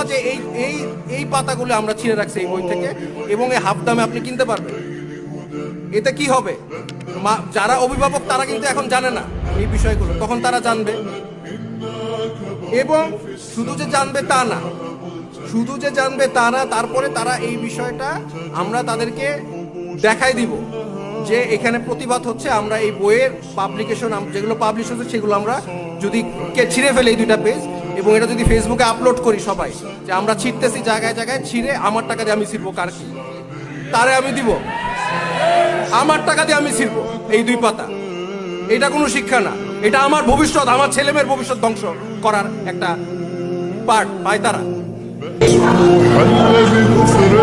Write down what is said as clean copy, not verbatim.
বলা যে এই এই এই পাতাগুলো আমরা ছিঁড়ে রাখছি এই বই থেকে এবং এই হাফ দামে আপনি কিনতে পারবেন। এতে কি হবে? যারা অভিভাবক তারা কিন্তু এখন জানে না এই বিষয়গুলো, তখন তারা জানবে। এবং শুধু যে জানবে তা না, শুধু যে জানবে তা না, তারপরে তারা এই বিষয়টা আমরা তাদেরকে দেখাই দিব যে এখানে প্রতিবাদ হচ্ছে। আমরা এই বইয়ের পাবলিকেশন যেগুলো পাবলিশ হচ্ছে সেগুলো আমরা যদি ছিঁড়ে ফেলে এই 2টা পেজ এবং এটা যদি ফেসবুকে আপলোড করি সবাই যে আমরা ছিঁড়তেছি জায়গায় জায়গায়, ছিঁড়ে আমার টাকা দিয়ে আমি ছিঁড়বো, কার কি তারে আমি দিব, আমার টাকা দিয়ে আমি ছিঁড়বো এই 2 পাতা। এটা কোনো শিক্ষা না, এটা আমার ভবিষ্যৎ, আমার ছেলেমেয়ের ভবিষ্যৎ ধ্বংস করার একটা পার্ট পায় তারা। حل بكفر